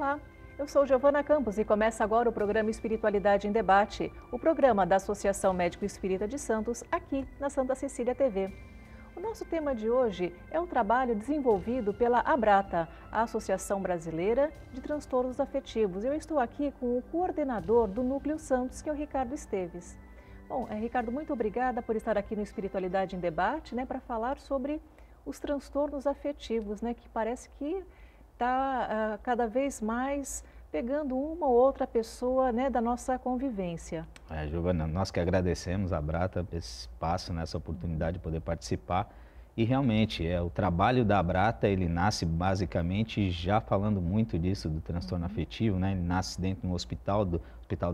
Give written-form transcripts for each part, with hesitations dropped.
Olá, eu sou Giovana Campos e começa agora o programa Espiritualidade em Debate, o programa da Associação Médico Espírita de Santos, aqui na Santa Cecília TV. O nosso tema de hoje é o trabalho desenvolvido pela ABRATA, a Associação Brasileira de Transtornos Afetivos. Eu estou aqui com o coordenador do Núcleo Santos, que é o Ricardo Esteves. Bom, Ricardo, muito obrigada por estar aqui no Espiritualidade em Debate, para falar sobre os transtornos afetivos, que parece que está cada vez mais pegando uma ou outra pessoa, da nossa convivência. Giovana, nós que agradecemos a Abrata esse espaço, essa oportunidade de poder participar. E realmente, o trabalho da Abrata, ele nasce basicamente já falando muito disso, do transtorno afetivo, Ele nasce dentro do Hospital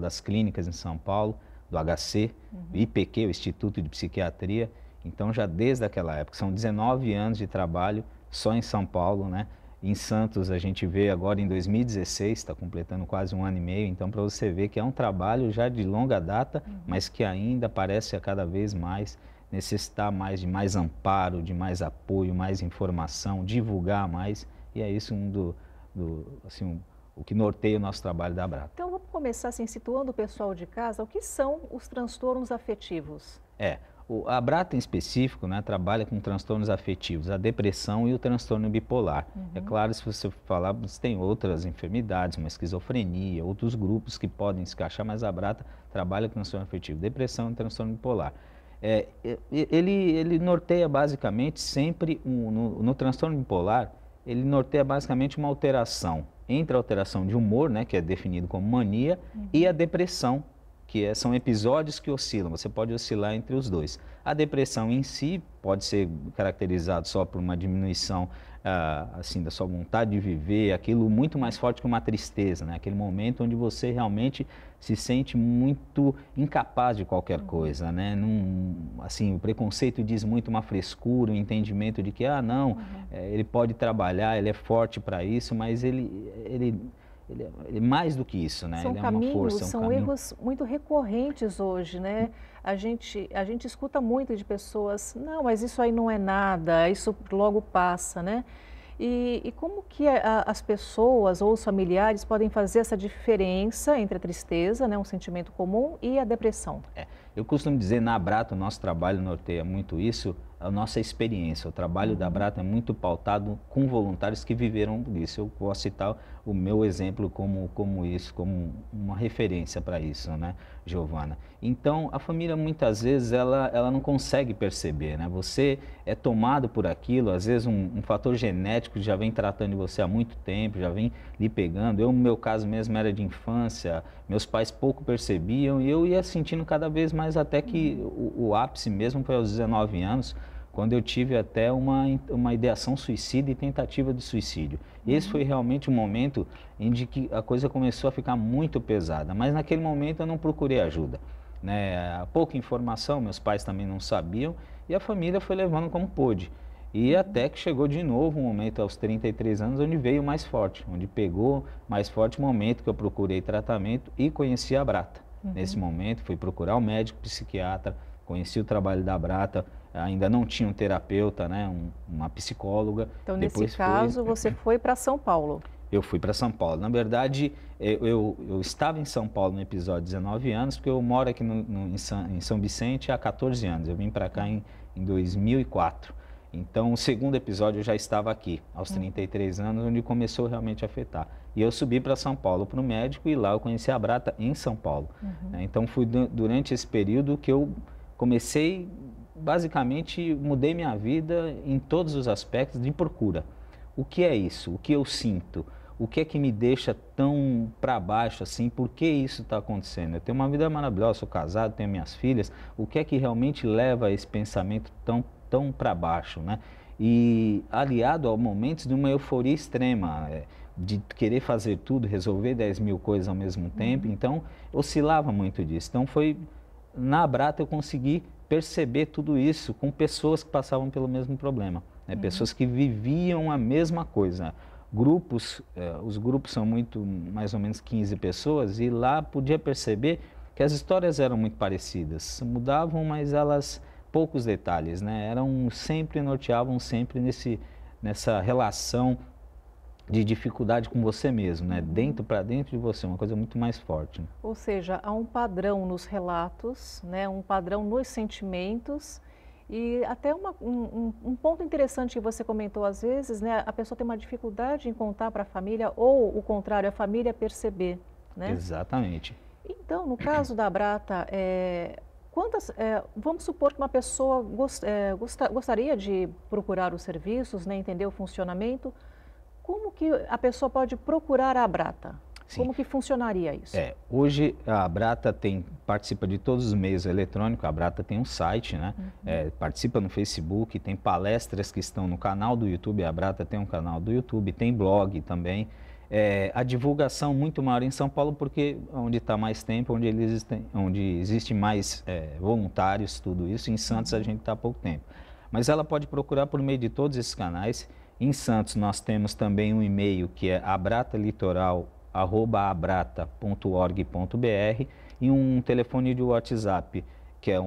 das Clínicas em São Paulo, do HC, IPQ, o Instituto de Psiquiatria. Então, já desde aquela época, são 19 anos de trabalho só em São Paulo, Em Santos, a gente vê agora em 2016, está completando quase 1 ano e meio, então para você ver que é um trabalho já de longa data, mas que ainda parece a cada vez mais necessitar mais de mais amparo, de mais apoio, mais informação, divulgar mais, e é isso o que norteia o nosso trabalho da Abrata. Então vamos começar situando o pessoal de casa, o que são os transtornos afetivos? A Abrata em específico, trabalha com transtornos afetivos, a depressão e o transtorno bipolar. É claro, se você falar, você tem outras enfermidades, uma esquizofrenia, outros grupos que podem se encaixar, mas a Abrata trabalha com transtorno afetivo, depressão e transtorno bipolar. Ele norteia basicamente sempre, no transtorno bipolar, ele norteia basicamente uma alteração entre a alteração de humor, que é definido como mania, e a depressão, que são episódios que oscilam, você pode oscilar entre os dois. A depressão em si pode ser caracterizada só por uma diminuição da sua vontade de viver, aquilo muito mais forte que uma tristeza, aquele momento onde você realmente se sente muito incapaz de qualquer coisa. O preconceito diz muito uma frescura, um entendimento de que, ele pode trabalhar, ele é forte para isso, mas ele é mais do que isso, São ele caminhos, é uma força, são erros muito recorrentes hoje, A gente escuta muito de pessoas, não, mas isso aí não é nada, isso logo passa, E como que as pessoas ou os familiares podem fazer essa diferença entre a tristeza, um sentimento comum, e a depressão? Eu costumo dizer, na Abrata, o nosso trabalho norteia muito isso, a nossa experiência. O trabalho da Abrata é muito pautado com voluntários que viveram isso. Eu posso citar o meu exemplo como uma referência para isso, Giovana? Então, a família muitas vezes ela não consegue perceber, Você é tomado por aquilo, às vezes um fator genético já vem tratando de você há muito tempo, já vem lhe pegando. No meu caso mesmo, era de infância, meus pais pouco percebiam e eu ia sentindo cada vez mais, até que o ápice mesmo foi aos 19 anos, quando eu tive até uma ideação suicida e tentativa de suicídio. Esse foi realmente um momento em que a coisa começou a ficar muito pesada, mas naquele momento eu não procurei ajuda. Pouca informação, meus pais também não sabiam, e a família foi levando como pôde. E até que chegou de novo um momento aos 33 anos, onde veio mais forte, onde pegou mais forte o momento que eu procurei tratamento e conheci a Abrata. Nesse momento fui procurar um médico psiquiatra, conheci o trabalho da Abrata, ainda não tinha um terapeuta, uma psicóloga. Então, nesse caso, você foi para São Paulo? Eu fui para São Paulo. Na verdade, eu estava em São Paulo no episódio de 19 anos, porque eu moro aqui em São Vicente há 14 anos. Eu vim para cá em 2004. Então, o segundo episódio eu já estava aqui, aos 33 anos, onde começou realmente a afetar. E eu subi para São Paulo para o médico e lá eu conheci a Abrata em São Paulo. Então, foi durante esse período que eu comecei, basicamente, mudei minha vida em todos os aspectos de procura. O que é isso? O que eu sinto? O que é que me deixa tão para baixo assim? Por que isso está acontecendo? Eu tenho uma vida maravilhosa, sou casado, tenho minhas filhas. O que é que realmente leva a esse pensamento tão para baixo, E aliado a momentos de uma euforia extrema, de querer fazer tudo, resolver 10 mil coisas ao mesmo tempo. Então, oscilava muito disso. Então, na Abrata eu consegui perceber tudo isso com pessoas que passavam pelo mesmo problema, pessoas que viviam a mesma coisa. Os grupos são mais ou menos 15 pessoas, e lá podia perceber que as histórias eram muito parecidas, mudavam, mas poucos detalhes, norteavam sempre nessa relação de dificuldade com você mesmo, né? Dentro para dentro de você, uma coisa muito mais forte. Né? Ou seja, há um padrão nos relatos, né? Um padrão nos sentimentos e até um ponto interessante que você comentou às vezes, né? A pessoa tem uma dificuldade em contar para a família ou o contrário, a família perceber, né? Exatamente. Então, no caso da Abrata, vamos supor que uma pessoa gostaria de procurar os serviços, né? Entender o funcionamento. Como que a pessoa pode procurar a Abrata? Sim. Como que funcionaria isso? Hoje a Abrata participa de todos os meios eletrônicos, a Abrata tem um site, né? Participa no Facebook, tem palestras que estão no canal do YouTube, a Abrata tem um canal do YouTube, tem blog também. A divulgação muito maior em São Paulo, porque onde está mais tempo, onde existe mais voluntários, tudo isso. Em Santos a gente está há pouco tempo. Mas ela pode procurar por meio de todos esses canais. Em Santos nós temos também um e-mail que é abrataliitoral@abrata.org.br e um telefone de WhatsApp que é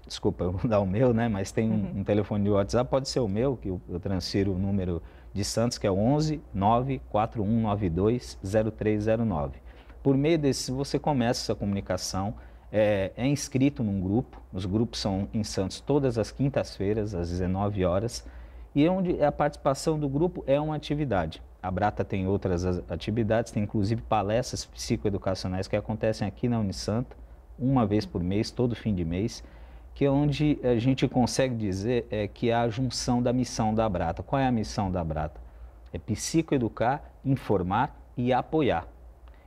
desculpa, eu vou dar o meu, né? Mas tem um telefone de WhatsApp, pode ser o meu, que eu transfiro o número de Santos, que é 11 94192 0309. Por meio desse, você começa essa comunicação, é inscrito num grupo, os grupos são em Santos todas as quintas-feiras, às 19 horas, e onde a participação do grupo é uma atividade. A Abrata tem outras atividades, tem inclusive palestras psicoeducacionais que acontecem aqui na Unisanta, uma vez por mês, todo fim de mês, que é onde a gente consegue dizer que é a junção da missão da Abrata. Qual é a missão da Abrata? É psicoeducar, informar e apoiar.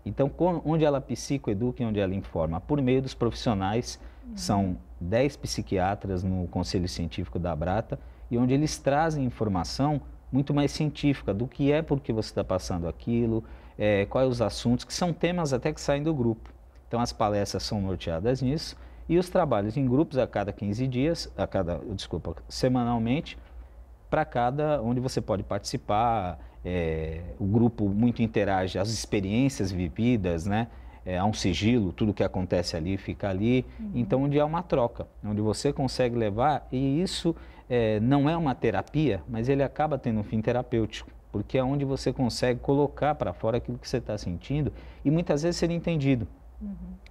Então, onde ela psicoeduca e onde ela informa? Por meio dos profissionais, são 10 psiquiatras no Conselho Científico da Abrata, e onde eles trazem informação muito mais científica do que por que você está passando aquilo, quais os assuntos, que são temas até que saem do grupo. Então, as palestras são norteadas nisso, e os trabalhos em grupos a cada 15 dias, semanalmente, para onde você pode participar. O grupo muito interage, as experiências vividas, né? Há um sigilo, tudo que acontece ali fica ali. Então, onde há uma troca, onde você consegue levar, e isso não é uma terapia, mas ele acaba tendo um fim terapêutico, porque é onde você consegue colocar para fora aquilo que você está sentindo e muitas vezes ser entendido.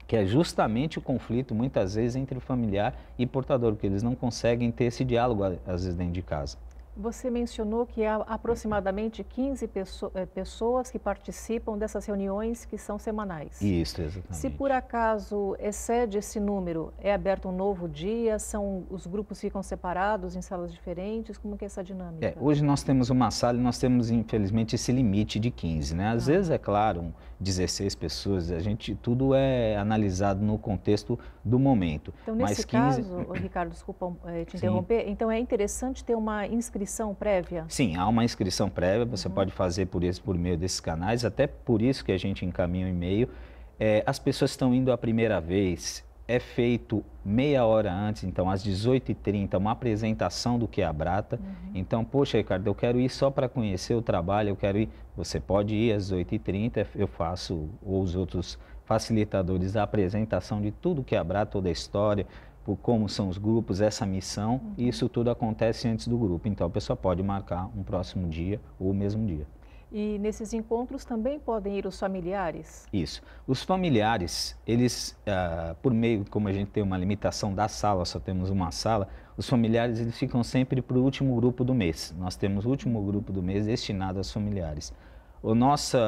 Que é justamente o conflito, muitas vezes, entre o familiar e portador, porque eles não conseguem ter esse diálogo, às vezes, dentro de casa. Você mencionou que há aproximadamente 15 pessoas que participam dessas reuniões que são semanais. Isso, exatamente. Se por acaso excede esse número, é aberto um novo dia? Os grupos ficam separados em salas diferentes? Como que é essa dinâmica? Hoje nós temos uma sala e nós temos, infelizmente, esse limite de 15, né? Às vezes, é claro, 16 pessoas, tudo é analisado no contexto do momento. Então, nesse caso, Ricardo, desculpa te interromper, então é interessante ter uma inscrição prévia? Sim, há uma inscrição prévia, você pode fazer por meio desses canais, até por isso que a gente encaminha o e-mail. As pessoas estão indo a primeira vez, é feito meia hora antes, então às 18h30, uma apresentação do que é a Abrata. Então, poxa, Ricardo, eu quero ir só para conhecer o trabalho, eu quero ir. Você pode ir às 18h30, eu faço, ou os outros facilitadores, a apresentação de tudo que é a Abrata, toda a história, por como são os grupos, essa missão, e isso tudo acontece antes do grupo. Então, a pessoa pode marcar um próximo dia ou o mesmo dia. E nesses encontros também podem ir os familiares? Isso. Os familiares, eles, por meio, como a gente tem uma limitação da sala, só temos uma sala, os familiares eles ficam sempre para o último grupo do mês. Nós temos o último grupo do mês destinado aos familiares. O nosso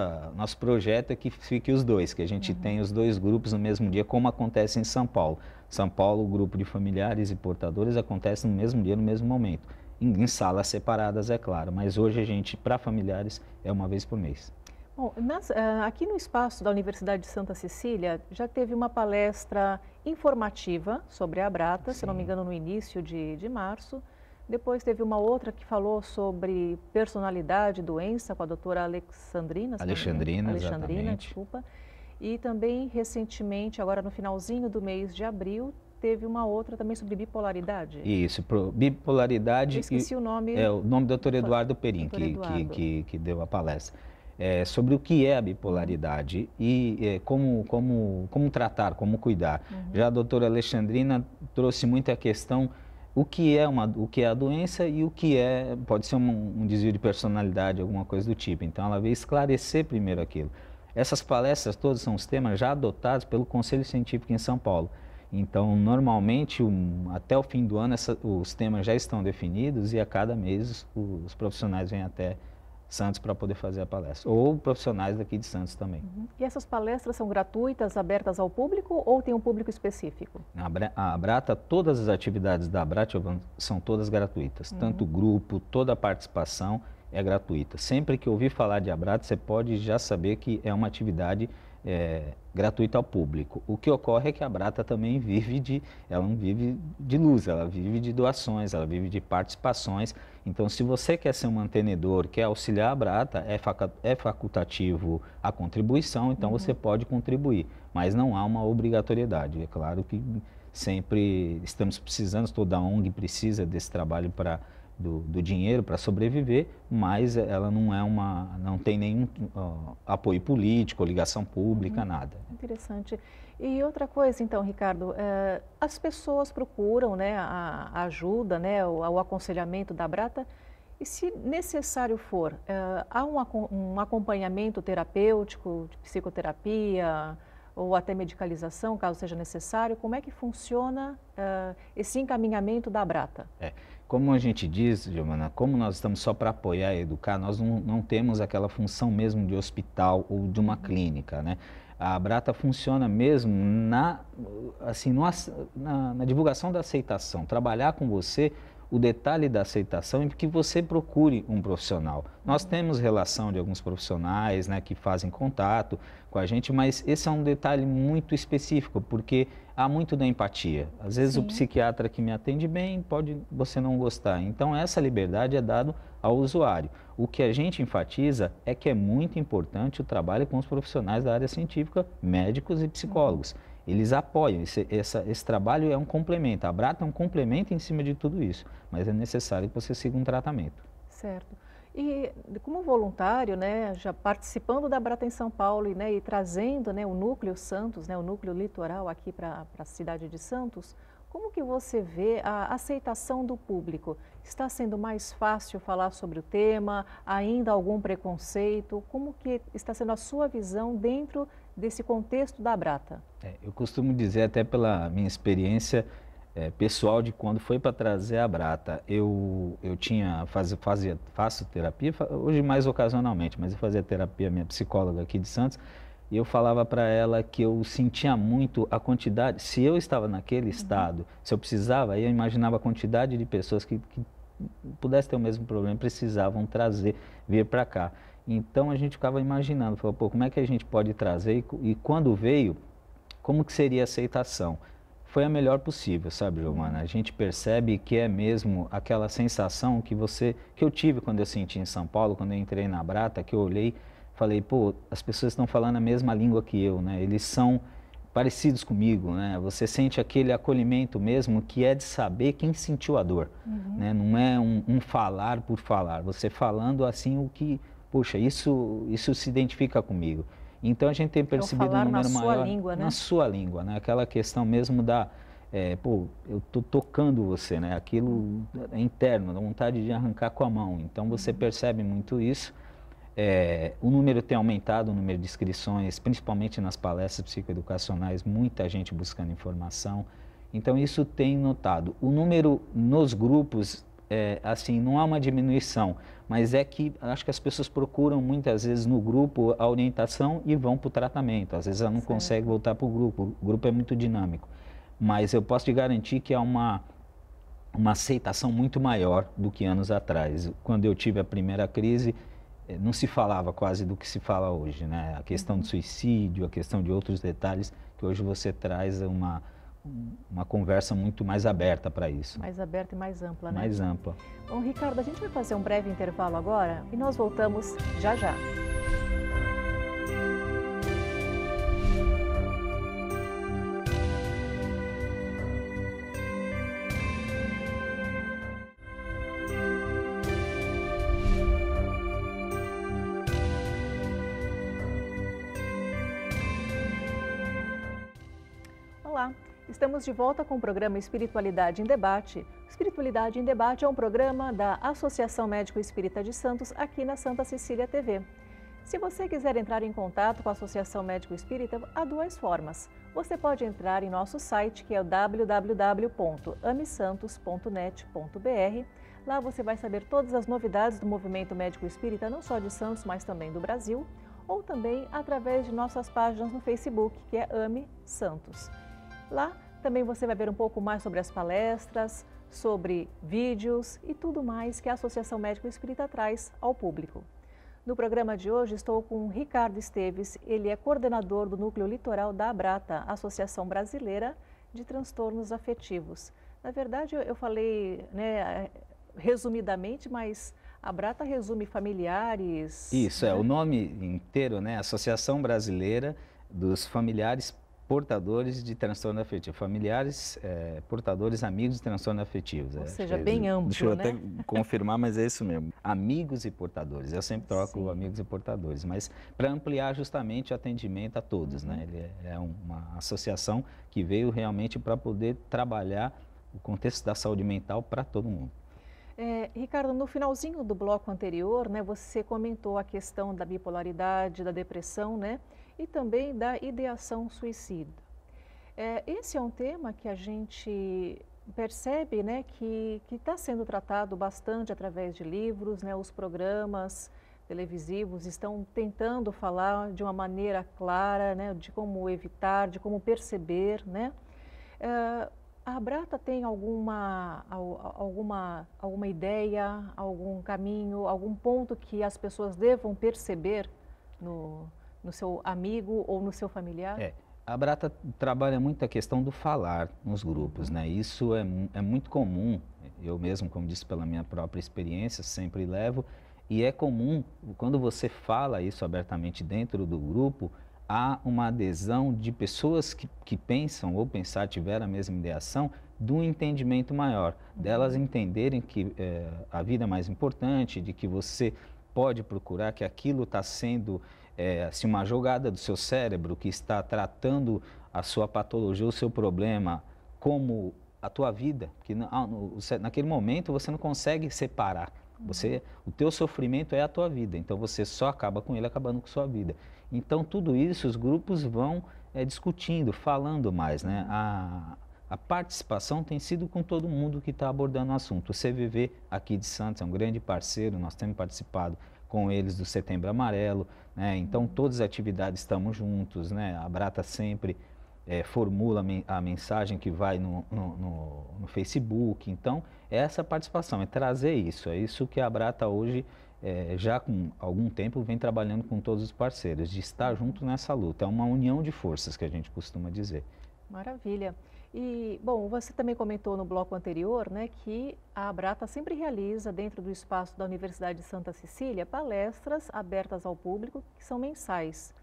projeto é que fique os dois, que a gente tem os dois grupos no mesmo dia, como acontece em São Paulo. São Paulo, o grupo de familiares e portadores acontece no mesmo dia, no mesmo momento. Em salas separadas, é claro, mas hoje a gente, para familiares, é uma vez por mês. Bom, aqui no espaço da Universidade de Santa Cecília, já teve uma palestra informativa sobre a Abrata, se não me engano, no início de março. Depois teve uma outra que falou sobre personalidade, doença, com a doutora Alexandrina, desculpa. E também, recentemente, agora no finalzinho do mês de abril, teve uma outra também sobre bipolaridade. Isso, bipolaridade. Eu esqueci o nome. O nome do Dr. Eduardo Perim, que deu a palestra. Sobre o que é a bipolaridade e como tratar, como cuidar. Já a doutora Alexandrina trouxe muito a questão o que é a doença e o que pode ser um desvio de personalidade, alguma coisa do tipo. Então, ela veio esclarecer primeiro aquilo. Essas palestras todas são os temas já adotados pelo Conselho Científico em São Paulo. Então, normalmente, até o fim do ano, os temas já estão definidos e a cada mês os profissionais vêm até Santos para poder fazer a palestra, ou profissionais daqui de Santos também. E essas palestras são gratuitas, abertas ao público ou tem um público específico? A Abrata, todas as atividades da Abrata são todas gratuitas, tanto o grupo, toda a participação é gratuita. Sempre que ouvir falar de Abrata, você pode já saber que é uma atividade gratuita ao público. O que ocorre é que a Abrata também ela não vive de luz, ela vive de doações, ela vive de participações. Então, se você quer ser um mantenedor, quer auxiliar a Abrata, é facultativo a contribuição, então você pode contribuir, mas não há uma obrigatoriedade. É claro que sempre estamos precisando, toda ONG precisa desse trabalho do dinheiro para sobreviver, mas ela não tem nenhum apoio político, ligação pública, nada. Interessante. E outra coisa, então, Ricardo, as pessoas procuram, né, a ajuda, né, o aconselhamento da Abrata, e se necessário for, há um acompanhamento terapêutico, de psicoterapia, ou até medicalização, caso seja necessário, como é que funciona esse encaminhamento da Abrata? Como a gente diz, Giovana, como nós estamos só para apoiar e educar, nós não temos aquela função mesmo de hospital ou de uma clínica, né? A Abrata funciona mesmo na divulgação da aceitação, trabalhar com você o detalhe da aceitação e que você procure um profissional. Nós temos relação de alguns profissionais, né, que fazem contato com a gente, mas esse é um detalhe muito específico, porque há muito da empatia. Às vezes o psiquiatra que me atende bem pode você não gostar. Então essa liberdade é dada ao usuário. O que a gente enfatiza é que é muito importante o trabalho com os profissionais da área científica, médicos e psicólogos. Eles apoiam, esse trabalho é um complemento, a Abrata é um complemento em cima de tudo isso, mas é necessário que você siga um tratamento. Certo. E como voluntário, né, já participando da Abrata em São Paulo e trazendo, né, o núcleo Santos, né, o núcleo litoral aqui para a cidade de Santos, como que você vê a aceitação do público? Está sendo mais fácil falar sobre o tema? Ainda algum preconceito? Como que está sendo a sua visão dentro desse contexto da Abrata? Eu costumo dizer, até pela minha experiência pessoal, de quando foi para trazer a Abrata, eu faço terapia, hoje mais ocasionalmente, mas eu fazia terapia, minha psicóloga aqui de Santos, e eu falava para ela que eu sentia muito a quantidade, se eu estava naquele estado, se eu precisava, eu imaginava a quantidade de pessoas que pudessem ter o mesmo problema, precisavam vir para cá. Então a gente ficava imaginando, falou, pô, como é que a gente pode trazer? E quando veio, como que seria a aceitação? Foi a melhor possível, sabe, Giovana? A gente percebe que é mesmo aquela sensação que eu tive quando eu senti em São Paulo, quando eu entrei na Abrata, que eu olhei, falei, pô, as pessoas estão falando a mesma língua que eu, né? Eles são parecidos comigo, né? Você sente aquele acolhimento mesmo, que é de saber quem sentiu a dor, né? Não é um falar por falar, você falando assim o que, poxa, isso se identifica comigo. Então a gente tem percebido um número maior na sua língua, né? Aquela questão mesmo pô, eu estou tocando você, né? Aquilo é interno, dá vontade de arrancar com a mão. Então você percebe muito isso. O número tem aumentado, o número de inscrições, principalmente nas palestras psicoeducacionais, muita gente buscando informação. Então isso tem notado. O número nos grupos, assim, não há uma diminuição, mas é que acho que as pessoas procuram muitas vezes no grupo a orientação e vão para o tratamento. Às vezes ela não consegue voltar para o grupo é muito dinâmico. Mas eu posso te garantir que há uma aceitação muito maior do que anos atrás. Quando eu tive a primeira crise, não se falava quase do que se fala hoje, né? A questão do suicídio, a questão de outros detalhes, que hoje você traz uma conversa muito mais aberta para isso. Mais aberta e mais ampla, né? Mais ampla. Bom, Ricardo, a gente vai fazer um breve intervalo agora e nós voltamos já já. Olá, Estamos de volta com o programa Espiritualidade em Debate. Espiritualidade em Debate é um programa da Associação Médico Espírita de Santos, aqui na Santa Cecília TV. Se você quiser entrar em contato com a Associação Médico Espírita, há duas formas. Você pode entrar em nosso site, que é o www.amesantos.net.br. Lá você vai saber todas as novidades do movimento médico espírita, não só de Santos, mas também do Brasil, ou também através de nossas páginas no Facebook, que é AME Santos. Lá também você vai ver um pouco mais sobre as palestras, sobre vídeos e tudo mais que a Associação Médico Espírita traz ao público. No programa de hoje estou com o Ricardo Esteves, ele é coordenador do Núcleo Litoral da Abrata, Associação Brasileira de Transtornos Afetivos. Na verdade, eu falei, né, resumidamente, mas a Abrata resume familiares... Isso, né? o nome inteiro, né? Associação Brasileira dos Familiares Portadores de Transtorno Afetivo. Familiares portadores, amigos de transtorno afetivos. Ou seja, bem amplo, deixa eu né? até confirmar, mas é isso mesmo. Amigos e portadores. Eu sempre troco Sim. amigos e portadores, mas para ampliar justamente o atendimento a todos, né? Ele é uma associação que veio realmente para poder trabalhar o contexto da saúde mental para todo mundo. Ricardo, no finalzinho do bloco anterior, né, você comentou a questão da bipolaridade, da depressão, né, e também da ideação suicida. Esse é um tema que a gente percebe, né, que está sendo tratado bastante através de livros, né, os programas televisivos estão tentando falar de uma maneira clara, né, de como evitar, de como perceber, né. A Abrata tem alguma ideia, algum caminho, algum ponto que as pessoas devam perceber no seu amigo ou no seu familiar? A Abrata trabalha muito a questão do falar nos grupos, né? Isso é muito comum, eu mesmo, como disse pela minha própria experiência, sempre levo, e é comum, quando você fala isso abertamente dentro do grupo, há uma adesão de pessoas que pensam ou tiveram a mesma ideação do entendimento maior, delas entenderem que a vida é mais importante, de que você pode procurar, que aquilo está sendo assim, uma jogada do seu cérebro que está tratando a sua patologia, o seu problema como a tua vida, que naquele momento você não consegue separar. O teu sofrimento é a tua vida, então você só acaba com ele acabando com sua vida. Então tudo isso os grupos vão discutindo, falando mais, né? A participação tem sido com todo mundo que está abordando o assunto. O CVV aqui de Santos é um grande parceiro, nós temos participado com eles do Setembro Amarelo, né? Então todas as atividades estamos juntos, né? A Abrata sempre formula a mensagem que vai no Facebook. Então, essa participação, é trazer isso. É isso que a Abrata hoje, já com algum tempo, vem trabalhando com todos os parceiros, de estar junto nessa luta. É uma união de forças que a gente costuma dizer. Maravilha. E, bom, você também comentou no bloco anterior, né, que a Abrata sempre realiza, dentro do espaço da Universidade de Santa Cecília, palestras abertas ao público, que são mensais.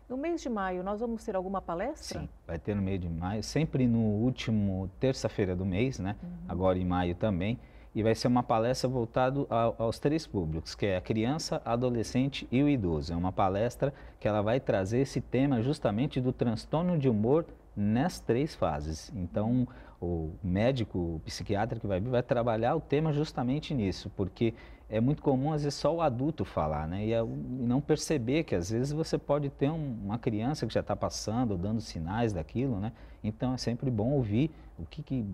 No mês de maio, nós vamos ter alguma palestra? Sim, vai ter no mês de maio, sempre no último terça-feira do mês, né? Agora em maio também. E vai ser uma palestra voltada aos três públicos, que é a criança, adolescente e o idoso. É uma palestra que ela vai trazer esse tema justamente do transtorno de humor nas três fases. Então, o médico, o psiquiatra que vai vir, vai trabalhar o tema justamente nisso, porque é muito comum, às vezes, só o adulto falar, né? E não perceber que, às vezes, você pode ter uma criança que já está passando, ou dando sinais daquilo, né? Então, é sempre bom ouvir o que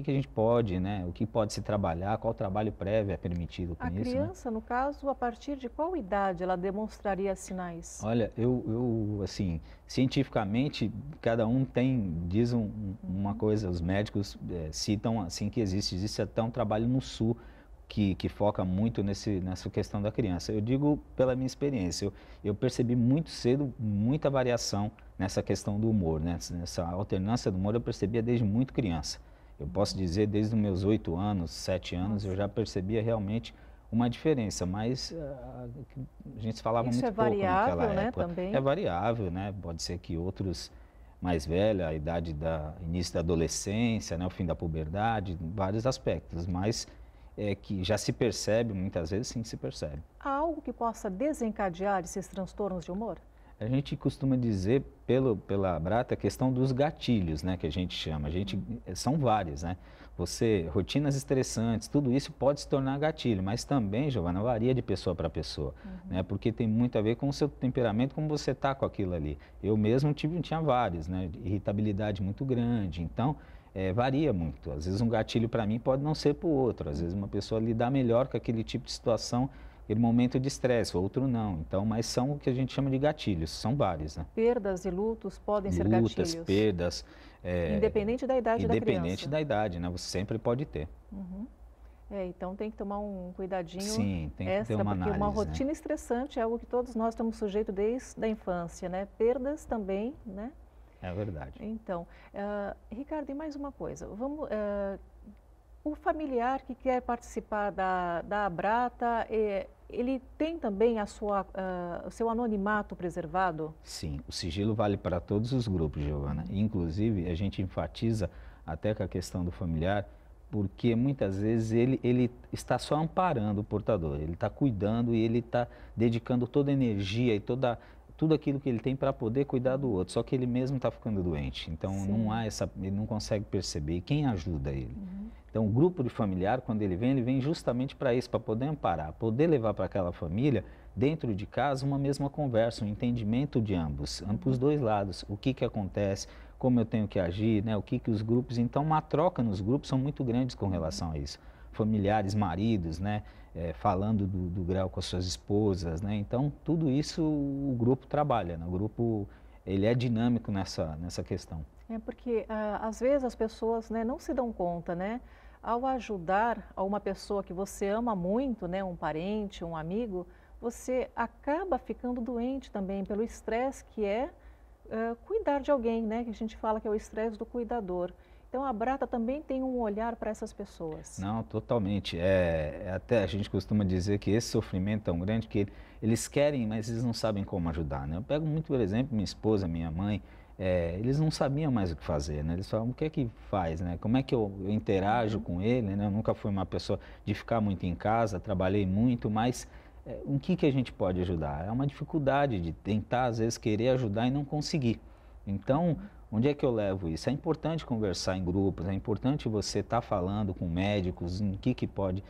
a gente pode, né? O que pode se trabalhar, qual trabalho prévio é permitido com isso, né? A criança, no caso, a partir de qual idade ela demonstraria sinais? Olha, assim, cientificamente, cada um diz uma coisa, os médicos citam, assim, que existe até um trabalho no Sul, que foca muito nessa questão da criança. Eu digo pela minha experiência, eu percebi muito cedo muita variação nessa questão do humor, né? Nessa alternância do humor eu percebia desde muito criança. Eu posso dizer, desde os meus 8 anos, 7 anos, eu já percebia realmente uma diferença, mas a gente falava muito pouco naquela época. Né, também? É variável, né? Pode ser que outros mais velhos, a idade início da adolescência, né? O fim da puberdade, vários aspectos, mas que já se percebe, muitas vezes sim se percebe. Há algo que possa desencadear esses transtornos de humor? A gente costuma dizer, pela Abrata, a questão dos gatilhos, né, que a gente chama. São vários, né? Rotinas estressantes, tudo isso pode se tornar gatilho, mas também, Giovana, varia de pessoa para pessoa, né? Porque tem muito a ver com o seu temperamento, como você está com aquilo ali. Eu mesmo tinha vários, né? Irritabilidade muito grande, então varia muito. Às vezes um gatilho para mim pode não ser para o outro, às vezes uma pessoa lidar melhor com aquele tipo de situação, aquele momento de estresse, outro não. Então, mas são o que a gente chama de gatilhos, são vários, né? Perdas e lutos podem ser Lutas, gatilhos. perdas. Independente da idade da criança. Independente da idade, né? Você sempre pode ter. Então tem que tomar um cuidadinho Sim, tem que extra, ter uma porque análise, uma rotina né? estressante é algo que todos nós estamos sujeitos desde a infância, né? Perdas também, né? É verdade. Então, Ricardo, e mais uma coisa. O familiar que quer participar da Abrata, ele tem também o seu anonimato preservado? Sim, o sigilo vale para todos os grupos, Giovana. Inclusive, a gente enfatiza até com a questão do familiar, porque muitas vezes ele está só amparando o portador, ele está cuidando e ele está dedicando toda a energia e tudo aquilo que ele tem para poder cuidar do outro, só que ele mesmo está ficando doente, então ele não consegue perceber. E quem ajuda ele? Então, o grupo de familiar, quando ele vem justamente para isso, para poder amparar, poder levar para aquela família, dentro de casa, uma mesma conversa, um entendimento de ambos, os dois lados, o que acontece, como eu tenho que agir, né, o que os grupos... Então, uma troca nos grupos são muito grandes com relação a isso. Familiares, maridos, né, falando do grau com as suas esposas, né, então, tudo isso o grupo trabalha, né, o grupo ele é dinâmico nessa questão. Porque às vezes as pessoas, né, não se dão conta, né? Ao ajudar a uma pessoa que você ama muito, né, um parente, um amigo, você acaba ficando doente também pelo estresse que é cuidar de alguém, né? Que a gente fala que é o estresse do cuidador. Então a Abrata também tem um olhar para essas pessoas. Não, totalmente. Até a gente costuma dizer que esse sofrimento é tão grande que eles querem, mas eles não sabem como ajudar, né? Eu pego muito, por exemplo, minha esposa, minha mãe, eles não sabiam mais o que fazer, né? Eles falavam, o que é que faz, né? Como é que eu interajo com ele, né? Eu nunca fui uma pessoa de ficar muito em casa, trabalhei muito, mas o que a gente pode ajudar? É uma dificuldade de tentar, às vezes, querer ajudar e não conseguir. Então, onde é que eu levo isso? É importante conversar em grupos, é importante você estar falando com médicos, em que pode,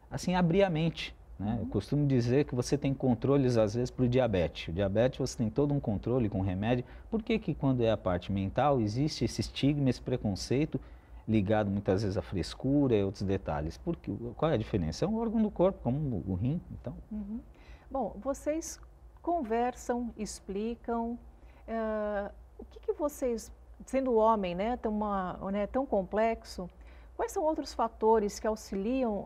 assim, abrir a mente. Né? Eu costumo dizer que você tem controles, às vezes, para o diabetes. O diabetes você tem todo um controle com remédio. Por que quando é a parte mental, existe esse estigma, esse preconceito, ligado muitas vezes à frescura e outros detalhes? Porque, qual é a diferença? É um órgão do corpo, como o rim, então... Bom, vocês conversam, explicam... o que vocês, sendo homem, né, tão complexo, quais são outros fatores que auxiliam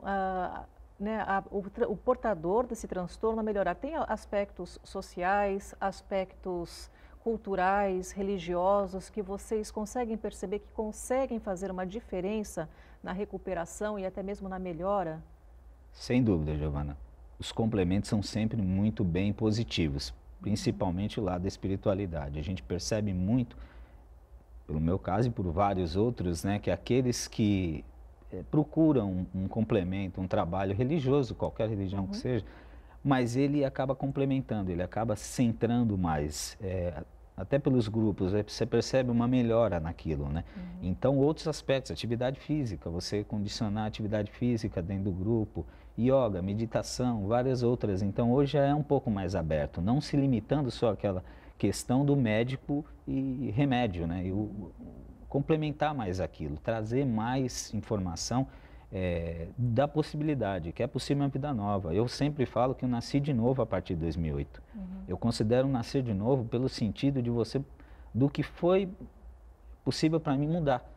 o portador desse transtorno a melhorar? Tem aspectos sociais, aspectos culturais, religiosos, que vocês conseguem perceber que conseguem fazer uma diferença na recuperação e até mesmo na melhora? Sem dúvida, Giovana. Os complementos são sempre muito bem positivos, principalmente o lado da espiritualidade. A gente percebe muito, pelo meu caso e por vários outros, né, que aqueles que procuram um complemento, um trabalho religioso, qualquer religião que seja, mas ele acaba complementando, ele acaba centrando mais, até pelos grupos, você percebe uma melhora naquilo, né? Então, outros aspectos, atividade física, você condicionar a atividade física dentro do grupo, yoga, meditação, várias outras. Então, hoje já é um pouco mais aberto, não se limitando só àquela questão do médico e remédio, né? Complementar mais aquilo, trazer mais informação da possibilidade, que é possível uma vida nova. Eu sempre falo que eu nasci de novo a partir de 2008. Eu considero nascer de novo pelo sentido do que foi possível para mim mudar,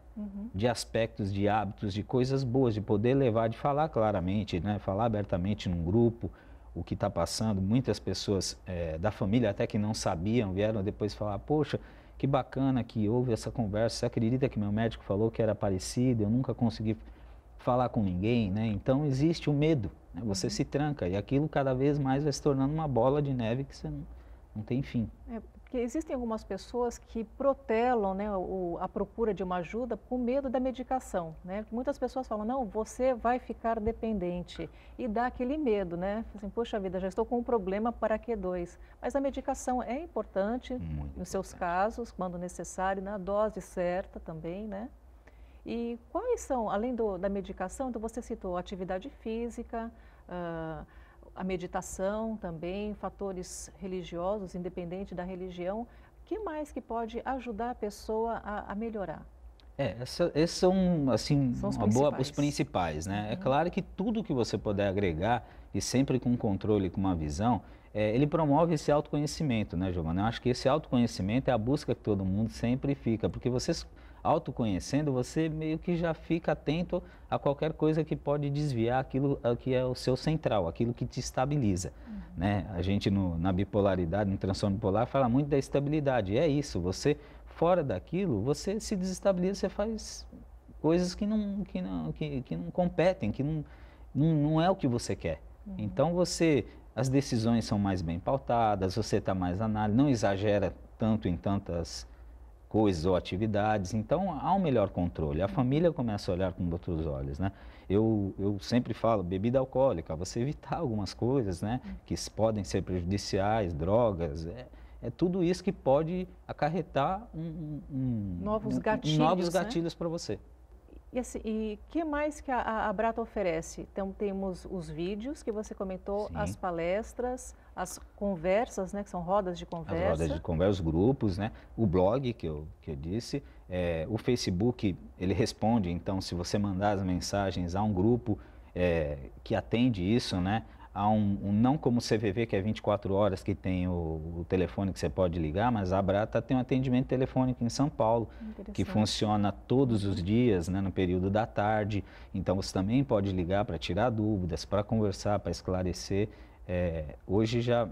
de aspectos, de hábitos, de coisas boas, de poder levar, de falar claramente, né, falar abertamente num grupo, o que está passando. Muitas pessoas da família até que não sabiam, vieram depois falar, poxa, que bacana que houve essa conversa, você acredita que meu médico falou que era parecido, eu nunca consegui falar com ninguém, né? Então existe o medo, né? Você se tranca e aquilo cada vez mais vai se tornando uma bola de neve que você não tem fim. Porque porque existem algumas pessoas que protelam, né, a procura de uma ajuda com medo da medicação, né? Muitas pessoas falam, não, você vai ficar dependente, e dá aquele medo, né? Assim, poxa vida, já estou com um problema, para que dois? Mas a medicação é importante, Muito nos seus importante. casos, quando necessário, na dose certa também, né? E quais são, além da medicação, então você citou atividade física, a meditação também, fatores religiosos, independente da religião. O que mais que pode ajudar a pessoa a melhorar? Esses são, assim, São os os principais. principais, né? É Uhum. claro que tudo que você puder agregar, e sempre com controle, com uma visão, ele promove esse autoconhecimento, né, Giovana? Eu acho que esse autoconhecimento é a busca que todo mundo sempre fica, porque você autoconhecendo, você meio que já fica atento a qualquer coisa que pode desviar aquilo que é o seu central, aquilo que te estabiliza, né? A gente na bipolaridade, no transtorno bipolar, fala muito da estabilidade, é isso, você fora daquilo, você se desestabiliza, você faz coisas que não competem, que não é o que você quer. Então as decisões são mais bem pautadas, você está mais análise, não exagera tanto em tantas coisas ou atividades, então há um melhor controle. A família começa a olhar com outros olhos, né? Eu sempre falo, bebida alcoólica, você evitar algumas coisas, né, que podem ser prejudiciais, drogas, é tudo isso que pode acarretar Novos gatilhos, novos né? gatilhos para você. E assim, e que mais que a Brata oferece? Então temos os vídeos que você comentou, Sim. as palestras, as conversas, né, que são rodas de As conversa. rodas de conversa, os grupos, né? O blog que eu disse, o Facebook, ele responde, então se você mandar as mensagens, há um grupo que atende isso, né? Há não como o CVV, que é 24 horas, que tem o telefone que você pode ligar, mas a Brata tem um atendimento telefônico em São Paulo, que funciona todos os dias, né, no período da tarde. Então você também pode ligar para tirar dúvidas, para conversar, para esclarecer. Hoje já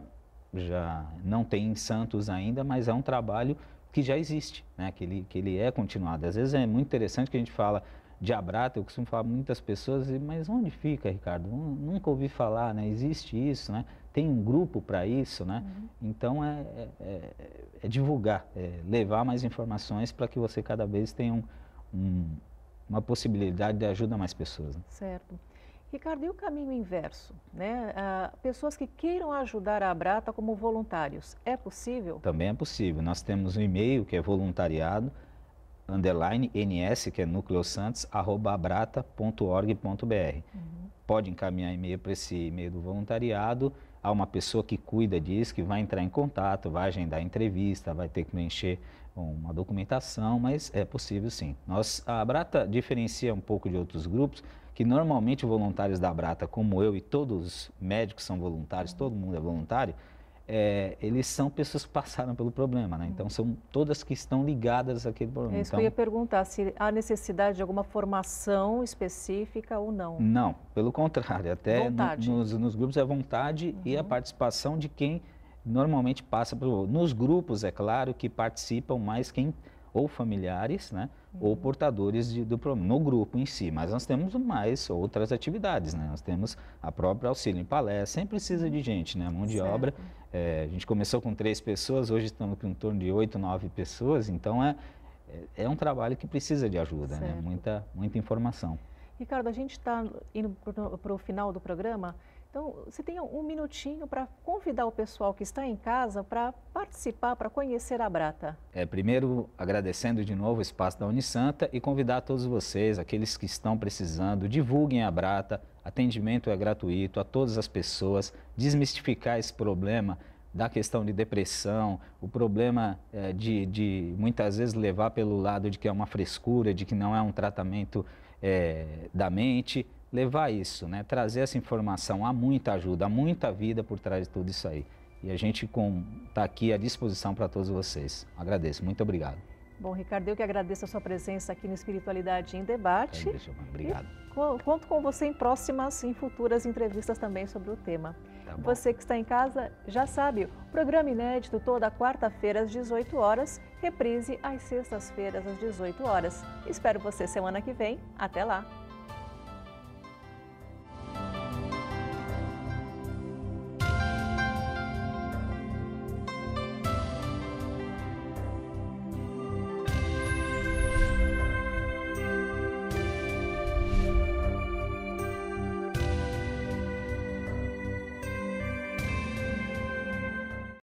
não tem em Santos ainda, mas é um trabalho que já existe, né, que ele é continuado. Às vezes é muito interessante que a gente fala de Abrata, eu costumo falar para muitas pessoas, mas onde fica, Ricardo? Nunca ouvi falar, né? Existe isso, né? Tem um grupo para isso, né? Então é divulgar, levar mais informações para que você cada vez tenha uma possibilidade de ajudar mais pessoas. Né? Certo. Ricardo, e o caminho inverso, né? Pessoas que queiram ajudar a Abrata como voluntários, é possível? Também é possível. Nós temos um e-mail que é voluntariado, _NS, que é nucleosantos@abrata.org.br. Pode encaminhar e-mail para esse e-mail do voluntariado, há uma pessoa que cuida disso, que vai entrar em contato, vai agendar entrevista, vai ter que preencher uma documentação, mas é possível sim. A Abrata diferencia um pouco de outros grupos, que normalmente voluntários da Abrata, como eu e todos os médicos são voluntários, todo mundo é voluntário, eles são pessoas que passaram pelo problema, né? Então são todas que estão ligadas àquele problema. É isso que eu ia perguntar, se há necessidade de alguma formação específica ou não. Não, pelo contrário, até nos grupos é vontade e a participação de quem normalmente passa por... Nos grupos, é claro, que participam mais ou familiares, né? Ou portadores do problema, no grupo em si, mas nós temos mais outras atividades, né? Nós temos a própria auxílio em palestra, sempre precisa de gente, né? Mão de obra, a gente começou com 3 pessoas, hoje estamos com em torno de 8, 9 pessoas, então é um trabalho que precisa de ajuda, né? Muita informação. Ricardo, a gente está indo para o final do programa, então você tem um minutinho para convidar o pessoal que está em casa para participar, para conhecer a Abrata. Primeiro, agradecendo de novo o espaço da Unisanta e convidar todos vocês, aqueles que estão precisando, divulguem a Abrata, atendimento é gratuito a todas as pessoas, desmistificar esse problema da questão de depressão, o problema de muitas vezes levar pelo lado de que é uma frescura, de que não é um tratamento da mente, levar isso, né? Trazer essa informação, há muita ajuda, há muita vida por trás de tudo isso aí. E a gente está aqui à disposição para todos vocês. Agradeço, muito obrigado. Bom, Ricardo, eu que agradeço a sua presença aqui no Espiritualidade em Debate. Obrigado. E conto com você em futuras entrevistas também sobre o tema. Tá bom. Você que está em casa já sabe, o programa inédito toda quarta-feira às 18 horas, reprise às sextas-feiras às 18 horas. Espero você semana que vem. Até lá!